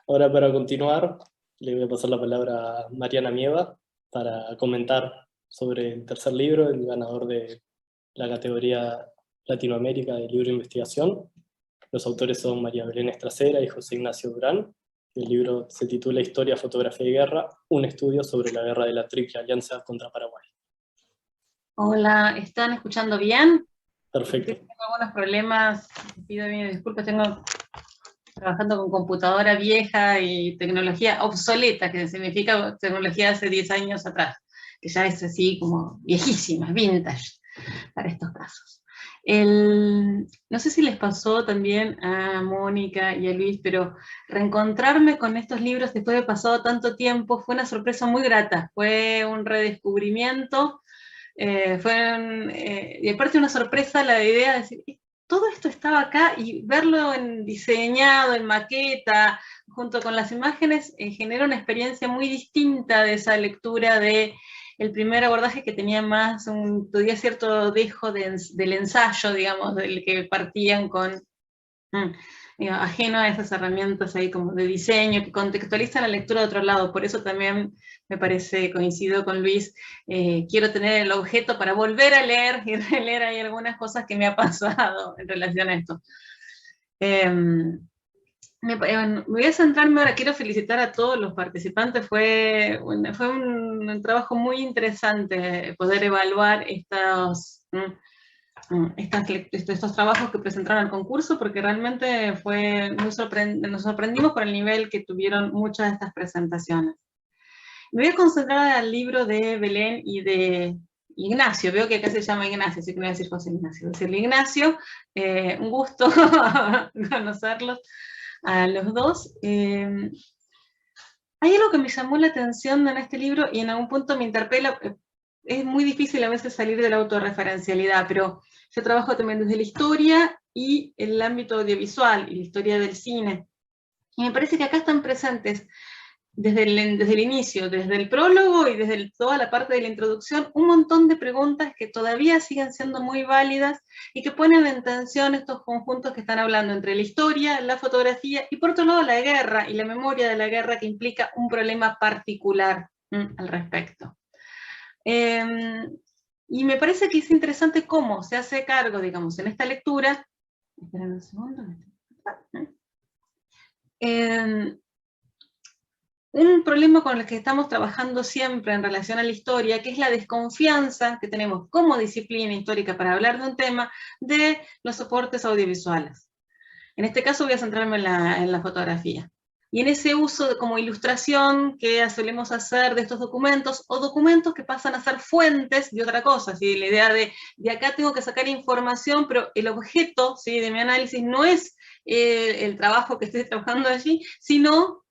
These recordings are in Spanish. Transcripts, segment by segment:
Ahora para continuar, le voy a pasar la palabra a Mariana Mieva para comentar sobre el tercer libro, el ganador de la categoría Latinoamérica de libro de investigación. Los autores son María Belén Estracera y José Ignacio Durán. El libro se titula Historia, Fotografía y Guerra, un estudio sobre la guerra de la Triple Alianza contra Paraguay. Hola, ¿están escuchando bien? Perfecto. Tengo algunos problemas, pido bien disculpas, tengo trabajando con computadora vieja y tecnología obsoleta, que significa tecnología de hace 10 años atrás, que ya es así como viejísima, vintage, para estos casos. No sé si les pasó también a Mónica y a Luis, pero reencontrarme con estos libros después de pasado tanto tiempo fue una sorpresa muy grata, fue un redescubrimiento. Y aparte una sorpresa la idea de decir, todo esto estaba acá y verlo en diseñado, en maqueta, junto con las imágenes, genera una experiencia muy distinta de esa lectura de el primer abordaje que tenía más, todavía cierto dejo del ensayo, digamos, del que partían con... ajeno a esas herramientas ahí como de diseño que contextualizan la lectura de otro lado. Por eso también me parece, coincido con Luis, quiero tener el objeto para volver a leer y releer ahí algunas cosas que me ha pasado en relación a esto. Voy a centrarme ahora, quiero felicitar a todos los participantes, fue un trabajo muy interesante poder evaluar estos trabajos que presentaron al concurso, porque realmente nos sorprendimos por el nivel que tuvieron muchas de estas presentaciones. Me voy a concentrar al libro de Belén y de Ignacio, veo que acá se llama Ignacio, así que no voy a decir José Ignacio, voy a decirle Ignacio, un gusto conocerlos a los dos. Hay algo que me llamó la atención en este libro y en algún punto me interpela. Es muy difícil a veces salir de la autorreferencialidad, pero yo trabajo también desde la historia y el ámbito audiovisual y la historia del cine. Y me parece que acá están presentes desde el inicio, desde el prólogo y desde toda la parte de la introducción, un montón de preguntas que todavía siguen siendo muy válidas y que ponen en tensión estos conjuntos que están hablando entre la historia, la fotografía y por otro lado la guerra y la memoria de la guerra, que implica un problema particular al respecto. Y me parece que es interesante cómo se hace cargo, digamos, en esta lectura. Esperen un segundo. Un problema con el que estamos trabajando siempre en relación a la historia, que es la desconfianza que tenemos como disciplina histórica para hablar de un tema de los soportes audiovisuales. En este caso voy a centrarme en la fotografía. Y en ese uso como ilustración que solemos hacer de estos documentos, o documentos que pasan a ser fuentes de otra cosa, ¿sí? La idea de acá tengo que sacar información, pero el objeto, ¿sí?, de mi análisis no es el trabajo que estoy trabajando allí, sino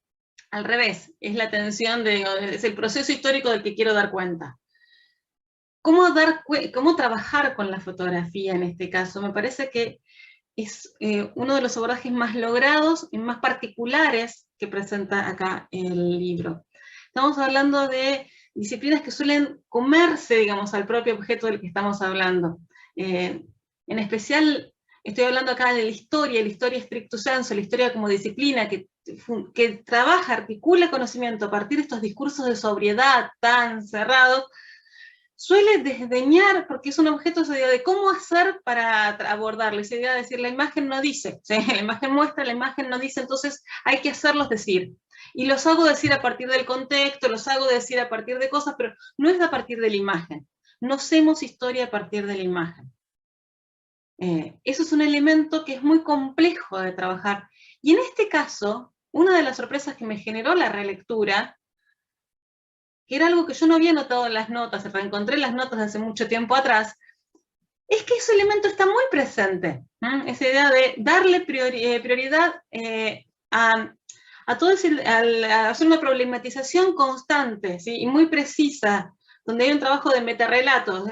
al revés, es la atención, es el proceso histórico del que quiero dar cuenta. ¿Cómo trabajar con la fotografía en este caso? Me parece que es uno de los abordajes más logrados y más particulares que presenta acá el libro. Estamos hablando de disciplinas que suelen comerse, digamos, al propio objeto del que estamos hablando. En especial, estoy hablando acá de la historia stricto sensu, la historia como disciplina que trabaja, articula conocimiento a partir de estos discursos de sobriedad tan cerrados, suele desdeñar, porque es un objeto esa idea de cómo hacer para abordarlo, esa idea de decir, la imagen no dice, ¿sí? La imagen muestra, la imagen no dice, entonces hay que hacerlos decir. Y los hago decir a partir del contexto, los hago decir a partir de cosas, pero no es a partir de la imagen. No hacemos historia a partir de la imagen. Eso es un elemento que es muy complejo de trabajar. Y en este caso, una de las sorpresas que me generó la relectura, que era algo que yo no había notado en las notas, reencontré las notas de hace mucho tiempo atrás, es que ese elemento está muy presente. Esa idea de darle prioridad a todo a hacer una problematización constante, ¿sí?, y muy precisa, donde hay un trabajo de metarrelatos,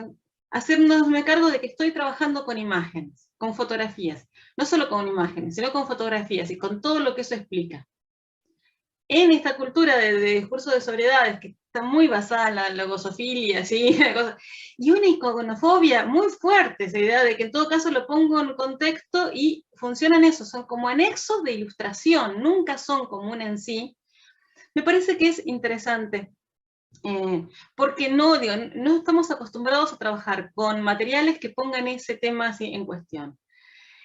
hacerme cargo de que estoy trabajando con imágenes, con fotografías, no solo con imágenes, sino con fotografías y con todo lo que eso explica. En esta cultura de discurso de sobriedades, que está muy basada en la logosofilia, ¿sí? Y una iconofobia muy fuerte, esa idea de que en todo caso lo pongo en contexto y funcionan eso, son como anexos de ilustración, nunca son común en sí. Me parece que es interesante, porque no estamos acostumbrados a trabajar con materiales que pongan ese tema así en cuestión.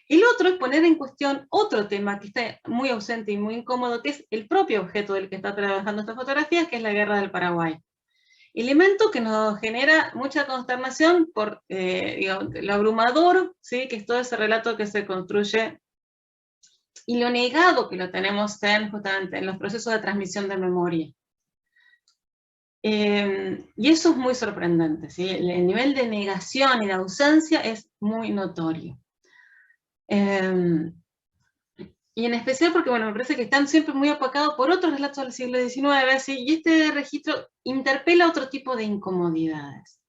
El otro es poner en cuestión otro tema que está muy ausente y muy incómodo, que es el propio objeto del que está trabajando esta fotografía, que es la Guerra del Paraguay. Elemento que nos genera mucha consternación por digamos, lo abrumador, ¿sí? Que es todo ese relato que se construye y lo negado que lo tenemos justamente en los procesos de transmisión de memoria. Y eso es muy sorprendente, ¿sí? El nivel de negación y de ausencia es muy notorio. Y en especial porque, bueno, me parece que están siempre muy opacados por otros relatos del siglo XIX, ¿sí? Y este registro interpela otro tipo de incomodidades.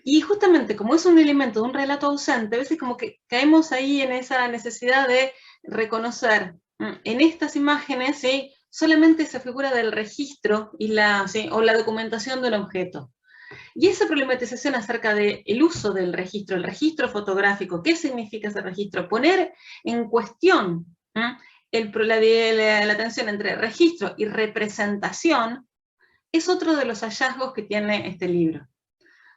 Y justamente como es un elemento de un relato ausente, a veces como que caemos ahí en esa necesidad de reconocer en estas imágenes, ¿sí? Solamente esa figura del registro y ¿sí? O la documentación del objeto. Y esa problematización acerca del uso del registro, el registro fotográfico, ¿qué significa ese registro? Poner en cuestión la tensión entre registro y representación es otro de los hallazgos que tiene este libro.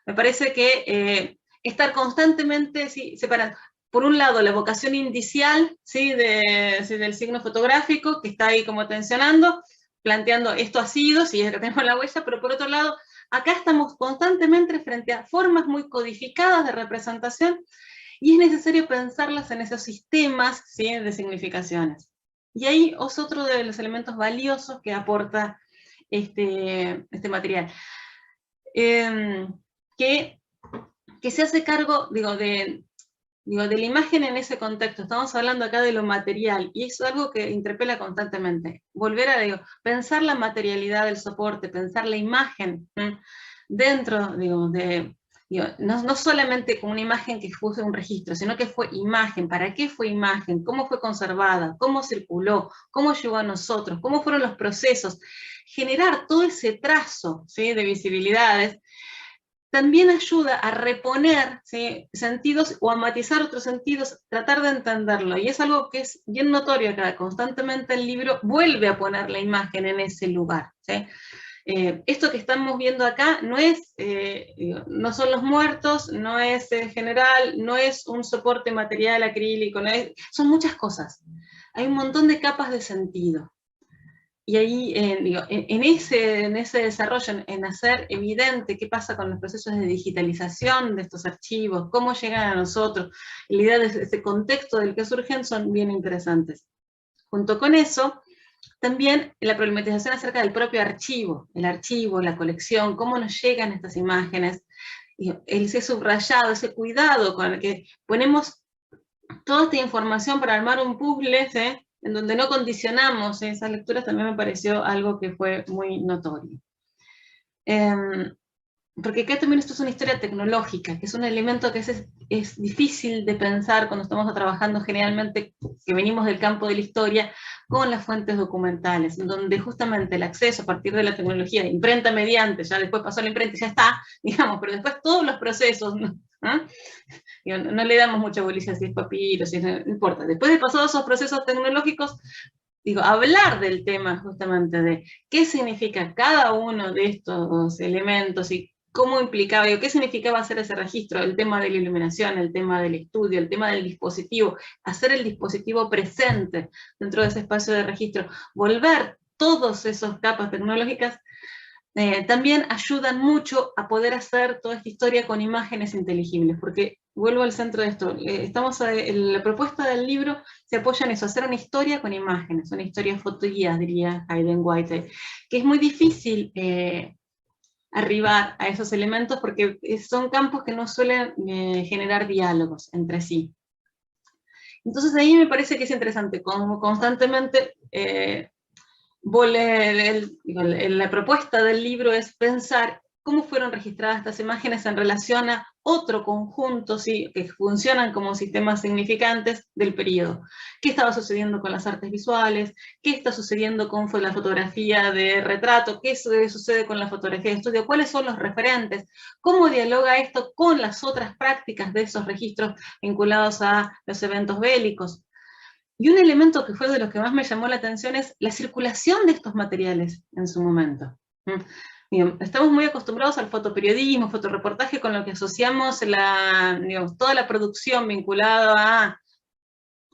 Me parece que estar constantemente separando, por un lado, la vocación indicial del signo fotográfico, que está ahí como tensionando, planteando esto ha sido, si es que tenemos la huella, pero por otro lado, acá estamos constantemente frente a formas muy codificadas de representación y es necesario pensarlas en esos sistemas, ¿sí? De significaciones. Y ahí es otro de los elementos valiosos que aporta este material. Que se hace cargo, de la imagen en ese contexto. Estamos hablando acá de lo material, y es algo que interpela constantemente. Volver a pensar la materialidad del soporte, pensar la imagen dentro, no solamente como una imagen que fue un registro, sino que fue imagen. ¿Para qué fue imagen? ¿Cómo fue conservada? ¿Cómo circuló? ¿Cómo llegó a nosotros? ¿Cómo fueron los procesos? Generar todo ese trazo, ¿sí? De visibilidades también ayuda a reponer, ¿sí? Sentidos o a matizar otros sentidos, tratar de entenderlo. Y es algo que es bien notorio acá, constantemente el libro vuelve a poner la imagen en ese lugar, ¿sí? Esto que estamos viendo acá no es, no son los muertos, no es general, no es un soporte material acrílico, son muchas cosas. Hay un montón de capas de sentido. Y ahí, en ese desarrollo, en hacer evidente qué pasa con los procesos de digitalización de estos archivos, cómo llegan a nosotros, la idea de ese contexto del que surgen son bien interesantes. Junto con eso, también la problematización acerca del propio archivo, la colección, cómo nos llegan estas imágenes, ese subrayado, ese cuidado con el que ponemos toda esta información para armar un puzzle, ¿sí? En donde no condicionamos esas lecturas, también me pareció algo que fue muy notorio. Porque acá también esto es una historia tecnológica, que es un elemento que es difícil de pensar cuando estamos trabajando generalmente, que venimos del campo de la historia, con las fuentes documentales, en donde justamente el acceso a partir de la tecnología, de imprenta mediante, ya después pasó la imprenta y ya está, digamos, pero después todos los procesos, ¿no? No le damos mucha bolilla si es papiro, si no importa. Después de pasados esos procesos tecnológicos, hablar del tema justamente de qué significa cada uno de estos elementos y cómo implicaba, qué significaba hacer ese registro, el tema de la iluminación, el tema del estudio, el tema del dispositivo, hacer el dispositivo presente dentro de ese espacio de registro, volver todas esas capas tecnológicas, también ayudan mucho a poder hacer toda esta historia con imágenes inteligibles, porque vuelvo al centro de esto, la propuesta del libro se apoya en eso, hacer una historia con imágenes, una historia fotoguía, diría Hayden White, que es muy difícil arribar a esos elementos porque son campos que no suelen generar diálogos entre sí. Entonces ahí me parece que es interesante, como constantemente la propuesta del libro es pensar cómo fueron registradas estas imágenes en relación a otro conjunto, ¿sí?, que funcionan como sistemas significantes del periodo. ¿Qué estaba sucediendo con las artes visuales? ¿Qué está sucediendo con la fotografía de retrato? ¿Qué sucede con la fotografía de estudio? ¿Cuáles son los referentes? ¿Cómo dialoga esto con las otras prácticas de esos registros vinculados a los eventos bélicos? Y un elemento que fue de los que más me llamó la atención es la circulación de estos materiales en su momento. Estamos muy acostumbrados al fotoperiodismo, fotoreportaje, con lo que asociamos toda la producción vinculada a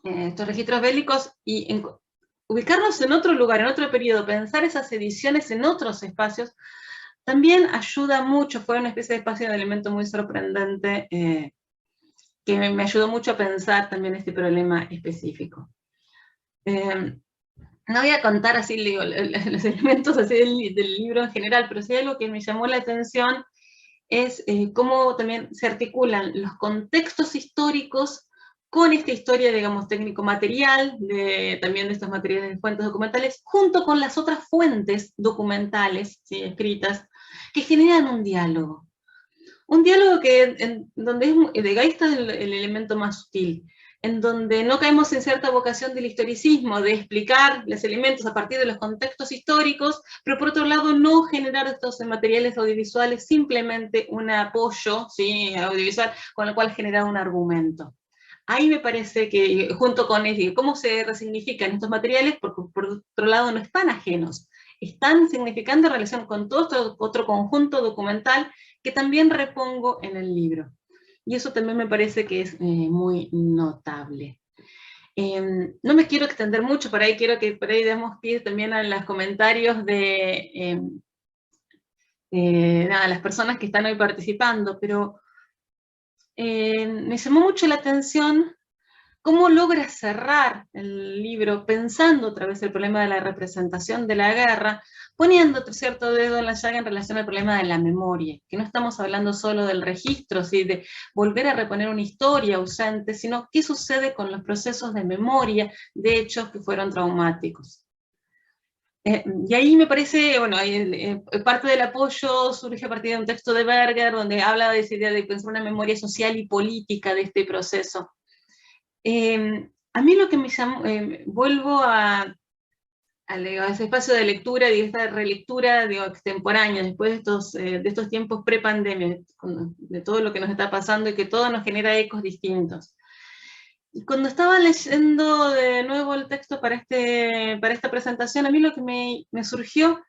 estos registros bélicos, y ubicarnos en otro lugar, en otro periodo, pensar esas ediciones en otros espacios, también ayuda mucho. Fue una especie de espacio de elemento muy sorprendente, que me ayudó mucho a pensar también este problema específico. No voy a contar así los elementos así del libro en general, pero sí algo que me llamó la atención es cómo también se articulan los contextos históricos con esta historia, digamos, técnico-material, también de estos materiales de fuentes documentales, junto con las otras fuentes documentales, ¿sí?, escritas, que generan un diálogo. Un diálogo donde ahí está el elemento más sutil, en donde no caemos en cierta vocación del historicismo, de explicar los elementos a partir de los contextos históricos, pero por otro lado no generar estos materiales audiovisuales simplemente un apoyo, ¿sí?, audiovisual con el cual generar un argumento. Ahí me parece que, junto con cómo se resignifican estos materiales, porque por otro lado no están ajenos, están significando en relación con todo otro conjunto documental que también repongo en el libro. Y eso también me parece que es muy notable. No me quiero extender mucho, por ahí quiero que por ahí demos pie también a los comentarios de las personas que están hoy participando, pero me llamó mucho la atención cómo logra cerrar el libro pensando otra vez el problema de la representación de la guerra, poniendo cierto dedo en la llaga en relación al problema de la memoria, que no estamos hablando solo del registro, ¿sí?, de volver a reponer una historia ausente, sino qué sucede con los procesos de memoria de hechos que fueron traumáticos. Y ahí me parece, bueno, parte del apoyo surge a partir de un texto de Berger, donde habla de esa idea de pensar una memoria social y política de este proceso. A mí lo que me llamó, vuelvo a ese espacio de lectura y esta relectura, extemporánea, después de estos tiempos pre-pandemia, de todo lo que nos está pasando y que todo nos genera ecos distintos. Y cuando estaba leyendo de nuevo el texto para esta presentación, a mí lo que me surgió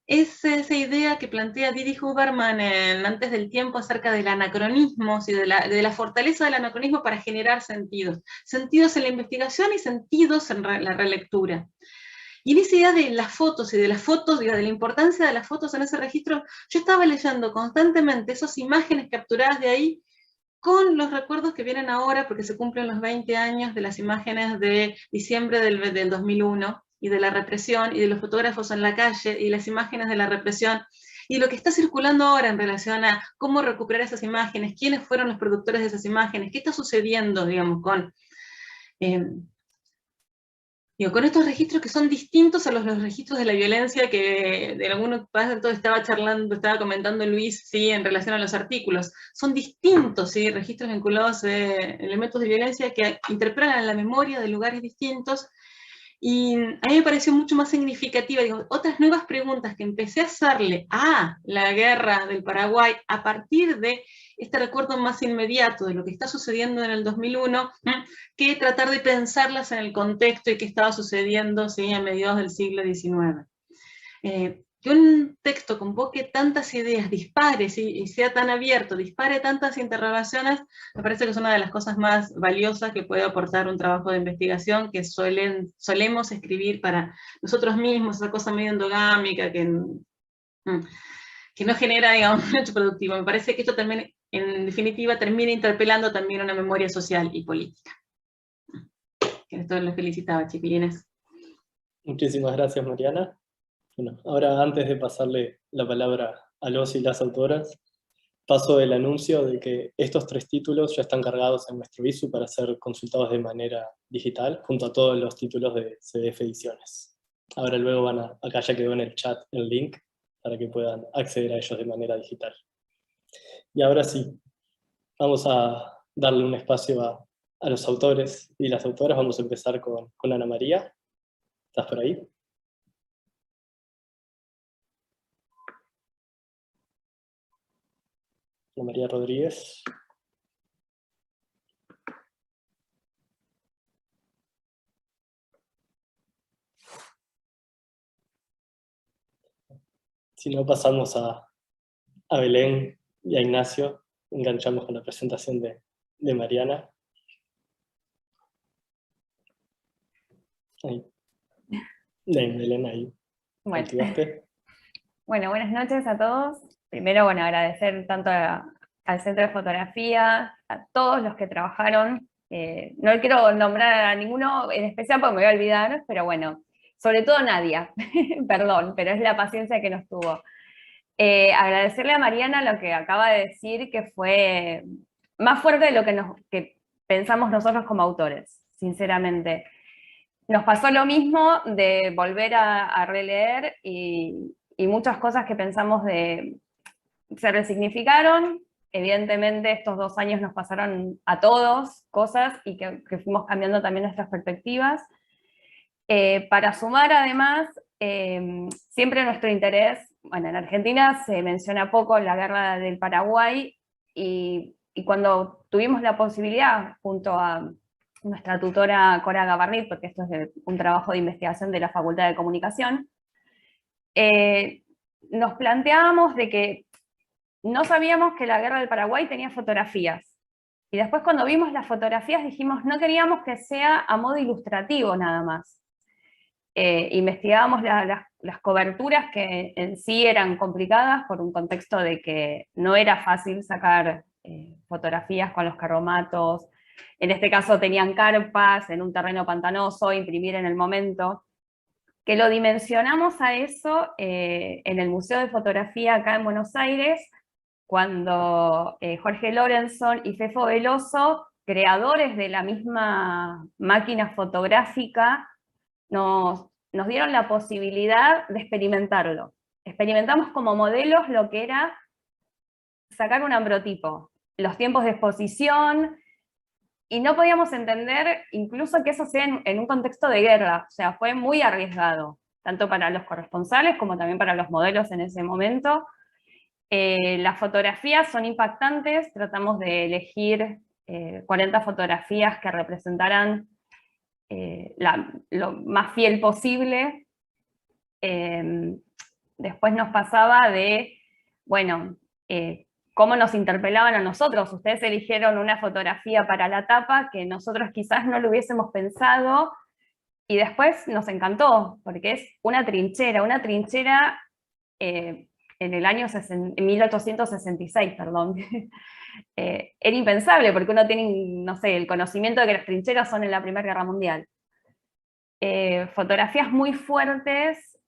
es esa idea que plantea Didi Huberman en Antes del Tiempo acerca del anacronismo, ¿sí?, de la fortaleza del anacronismo para generar sentidos. Sentidos en la investigación y sentidos en la relectura. Y en esa idea de las fotos y de las fotos, de la importancia de las fotos en ese registro, yo estaba leyendo constantemente esas imágenes capturadas de ahí con los recuerdos que vienen ahora, porque se cumplen los 20 años de las imágenes de diciembre del 2001, y de la represión, y de los fotógrafos en la calle, y las imágenes de la represión, y lo que está circulando ahora en relación a cómo recuperar esas imágenes, quiénes fueron los productores de esas imágenes, qué está sucediendo, digamos, con estos registros que son distintos a los registros de la violencia que de algunos pasos estaba comentando Luis, ¿sí?, en relación a los artículos. Son distintos, ¿sí?, registros vinculados a elementos de violencia que interpelan la memoria de lugares distintos. Y a mí me pareció mucho más significativa, otras nuevas preguntas que empecé a hacerle a la guerra del Paraguay a partir de este recuerdo más inmediato de lo que está sucediendo en el 2001, que tratar de pensarlas en el contexto y qué estaba sucediendo, ¿sí?, a mediados del siglo XIX. Que un texto convoque tantas ideas, dispare, ¿sí?, y sea tan abierto, dispare tantas interrogaciones, me parece que es una de las cosas más valiosas que puede aportar un trabajo de investigación que solemos escribir para nosotros mismos, esa cosa medio endogámica que no genera, digamos, un hecho productivo. Me parece que esto también, en definitiva, termina interpelando también una memoria social y política. Esto los felicitaba, chiquilines. Muchísimas gracias, Mariana. Bueno, ahora antes de pasarle la palabra a los y las autoras, paso el anuncio de que estos 3 títulos ya están cargados en nuestro ISU para ser consultados de manera digital, junto a todos los títulos de CDF Ediciones. Ahora luego acá ya quedó en el chat el link, para que puedan acceder a ellos de manera digital. Y ahora sí, vamos a darle un espacio a los autores y las autoras. Vamos a empezar con Ana María. ¿Estás por ahí? Ana María Rodríguez. Si no, pasamos a Belén y a Ignacio. Enganchamos con la presentación de Mariana. Ahí. Belén, ahí. Bueno. ¿Activaste? Bueno, buenas noches a todos. Primero, bueno, agradecer tanto al Centro de Fotografía, a todos los que trabajaron. No quiero nombrar a ninguno en especial porque me voy a olvidar, pero bueno, sobre todo Nadia, perdón, pero es la paciencia que nos tuvo. Agradecerle a Mariana lo que acaba de decir, que fue más fuerte de lo que pensamos nosotros como autores, sinceramente. Nos pasó lo mismo de volver a releer y muchas cosas que pensamos se resignificaron. Evidentemente estos 2 años nos pasaron a todos cosas y que fuimos cambiando también nuestras perspectivas. Para sumar además, siempre nuestro interés, bueno, en Argentina se menciona poco la guerra del Paraguay y cuando tuvimos la posibilidad junto a nuestra tutora Cora Gabarrit, porque esto es un trabajo de investigación de la Facultad de Comunicación, nos planteábamos de que no sabíamos que la guerra del Paraguay tenía fotografías. Y después cuando vimos las fotografías dijimos, no queríamos que sea a modo ilustrativo nada más. Investigábamos las coberturas que en sí eran complicadas por un contexto de que no era fácil sacar fotografías con los carromatos. En este caso tenían carpas en un terreno pantanoso, imprimir en el momento. Que lo dimensionamos a eso en el Museo de Fotografía acá en Buenos Aires, cuando Jorge Lorenson y Fefo Veloso, creadores de la misma máquina fotográfica, nos dieron la posibilidad de experimentarlo. Experimentamos como modelos lo que era sacar un ambrotipo, los tiempos de exposición, y no podíamos entender incluso que eso sea en un contexto de guerra, o sea, fue muy arriesgado, tanto para los corresponsales como también para los modelos en ese momento. Las fotografías son impactantes, tratamos de elegir 40 fotografías que representaran lo más fiel posible. Después nos pasaba de, bueno, cómo nos interpelaban a nosotros. Ustedes eligieron una fotografía para la tapa que nosotros quizás no lo hubiésemos pensado, y después nos encantó, porque es una trinchera en el año 1866, perdón. Era impensable, porque uno tiene, no sé, el conocimiento de que las trincheras son en la Primera Guerra Mundial. Fotografías muy fuertes,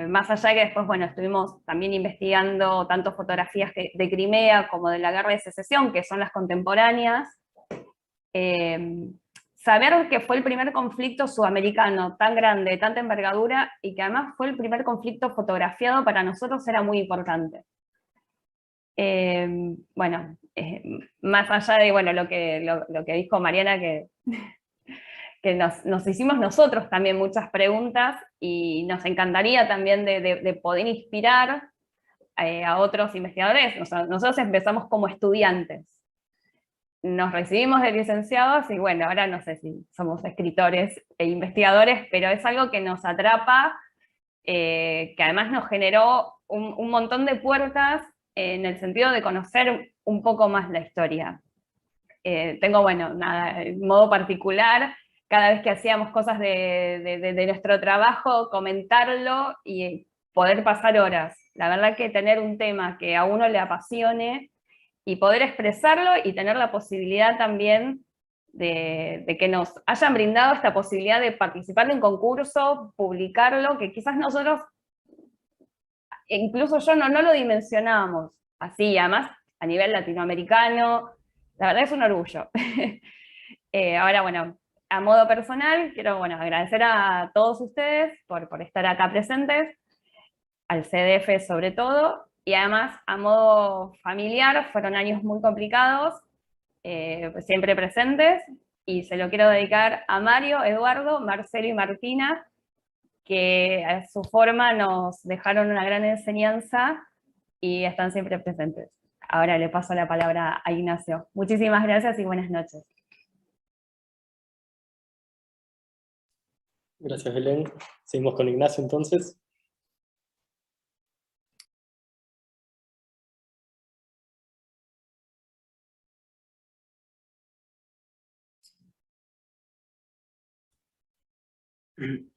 más allá de que después, bueno, estuvimos también investigando tanto fotografías de Crimea como de la Guerra de Secesión, que son las contemporáneas. Saber que fue el primer conflicto sudamericano tan grande, de tanta envergadura, y que además fue el primer conflicto fotografiado para nosotros era muy importante. Bueno, más allá de bueno, lo que dijo Mariana, que nos hicimos nosotros también muchas preguntas, y nos encantaría también de poder inspirar a otros investigadores. Nosotros empezamos como estudiantes, nos recibimos de licenciados, y bueno, ahora no sé si somos escritores e investigadores, pero es algo que nos atrapa, que además nos generó un montón de puertas en el sentido de conocer un poco más la historia. Tengo, bueno, nada, en modo particular, cada vez que hacíamos cosas de nuestro trabajo, comentarlo y poder pasar horas. La verdad que tener un tema que a uno le apasione y poder expresarlo, y tener la posibilidad también de que nos hayan brindado esta posibilidad de participar de un concurso, publicarlo, que quizás nosotros, incluso yo, no lo dimensionábamos así, además a nivel latinoamericano. La verdad es un orgullo. Ahora, bueno, a modo personal, quiero, bueno, agradecer a todos ustedes por estar acá presentes. al CDF sobre todo, y además a modo familiar fueron años muy complicados, pues siempre presentes, y se lo quiero dedicar a Mario, Eduardo, Marcelo y Martina, que a su forma nos dejaron una gran enseñanza y están siempre presentes. Ahora le paso la palabra a Ignacio. Muchísimas gracias y buenas noches. Gracias, Belén. Seguimos con Ignacio entonces.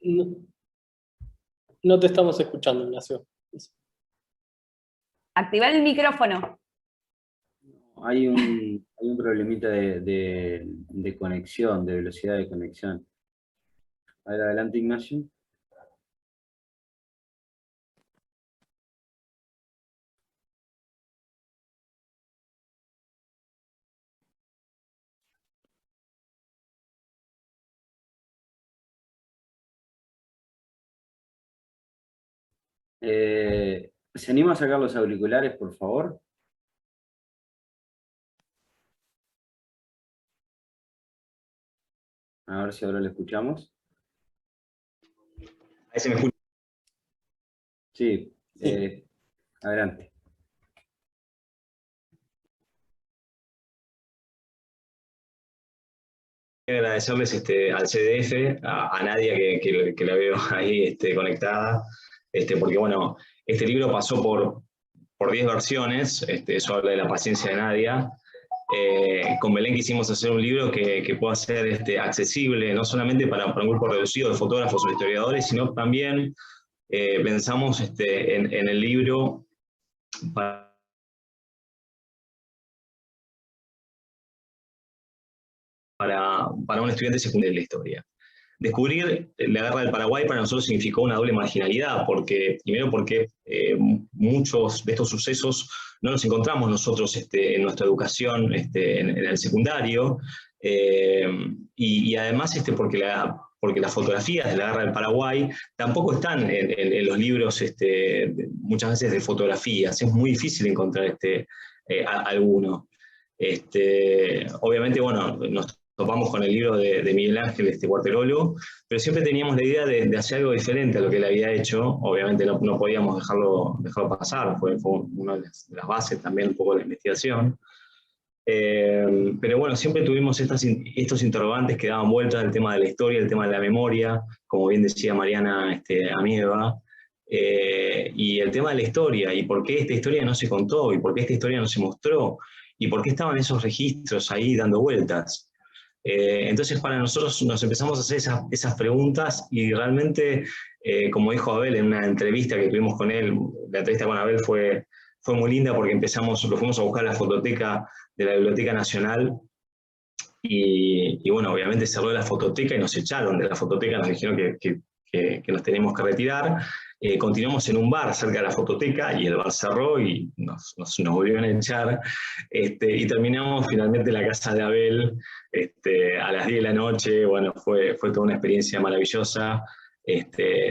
No, no te estamos escuchando, Ignacio. Activar el micrófono. Hay un problemita de conexión, de velocidad de conexión. A ver, adelante, Ignacio. ¿Se anima a sacar los auriculares, por favor? A ver si ahora lo escuchamos. Ahí se me escucha. Sí, Sí. adelante. Quiero agradecerles al CDF, a Nadia que la veo ahí conectada, porque bueno, este libro pasó por 10 versiones, eso habla de la paciencia de Nadia. Con Belén quisimos hacer un libro que pueda ser accesible, no solamente para un grupo reducido de fotógrafos o historiadores, sino también pensamos en el libro para un estudiante secundario de la historia. Descubrir la guerra del Paraguay para nosotros significó una doble marginalidad, primero porque muchos de estos sucesos no los encontramos nosotros en nuestra educación en el secundario, y además porque las fotografías de la guerra del Paraguay tampoco están en los libros muchas veces de fotografías, es muy difícil encontrar alguno. Obviamente, bueno, nos topamos con el libro de Miguel Ángel Cuarterolo, pero siempre teníamos la idea de hacer algo diferente a lo que él había hecho. Obviamente no podíamos dejarlo pasar, fue una de las bases también un poco de la investigación. Pero bueno, siempre tuvimos estos interrogantes que daban vueltas, el tema de la historia, el tema de la memoria, como bien decía Mariana Amieva, y el tema de la historia, y por qué esta historia no se contó, y por qué esta historia no se mostró, y por qué estaban esos registros ahí dando vueltas. Entonces para nosotros nos empezamos a hacer esas preguntas y realmente, como dijo Abel en una entrevista que tuvimos con él, la entrevista con Abel fue muy linda porque lo fuimos a buscar a la fototeca de la Biblioteca Nacional y bueno, obviamente cerró la fototeca y nos echaron de la fototeca, nos dijeron que nos teníamos que retirar. Continuamos en un bar cerca de la fototeca y el bar cerró y nos volvieron a echar, y terminamos finalmente en la casa de Abel a las 10 de la noche. Bueno, fue toda una experiencia maravillosa.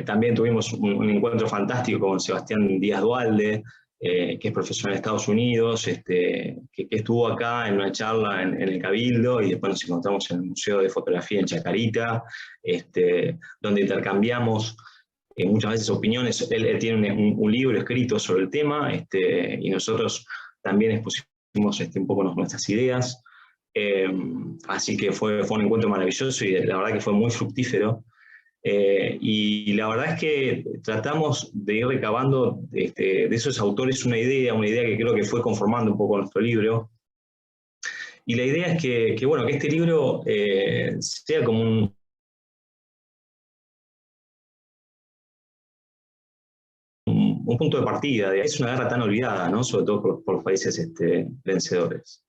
También tuvimos un encuentro fantástico con Sebastián Díaz Duhalde, que es profesor en Estados Unidos, que estuvo acá en una charla en el Cabildo, y después nos encontramos en el Museo de Fotografía en Chacarita, donde intercambiamos muchas veces opiniones. Él tiene un libro escrito sobre el tema, y nosotros también expusimos un poco nuestras ideas. Así que fue un encuentro maravilloso y la verdad que fue muy fructífero. Y la verdad es que tratamos de ir recabando de esos autores una idea que creo que fue conformando un poco nuestro libro. Y la idea es que bueno, que este libro sea como un punto de partida. Es una guerra tan olvidada, ¿no? Sobre todo por los países vencedores.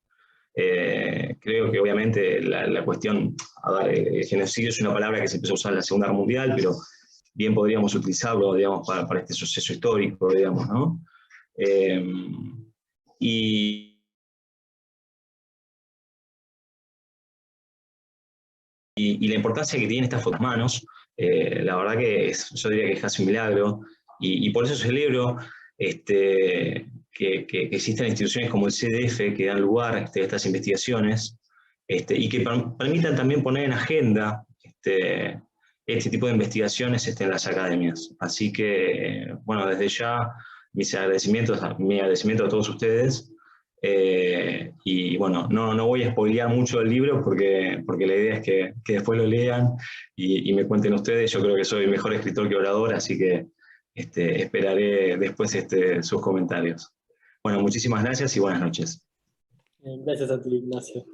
Creo que obviamente la cuestión, el genocidio es una palabra que se empezó a usar en la Segunda Guerra Mundial, pero bien podríamos utilizarlo, digamos, para este suceso histórico, digamos, ¿no? Y la importancia que tienen estas fotos manos, la verdad que yo diría que es casi un milagro, Y por eso celebro que existan instituciones como el CDF que dan lugar a estas investigaciones y que permitan también poner en agenda este tipo de investigaciones en las academias. Así que, bueno, desde ya mi agradecimiento a todos ustedes. Y bueno, no voy a spoilear mucho el libro porque la idea es que después lo lean y me cuenten ustedes. Yo creo que soy mejor escritor que orador, así que esperaré después sus comentarios. Bueno, muchísimas gracias y buenas noches. Gracias a ti, Ignacio.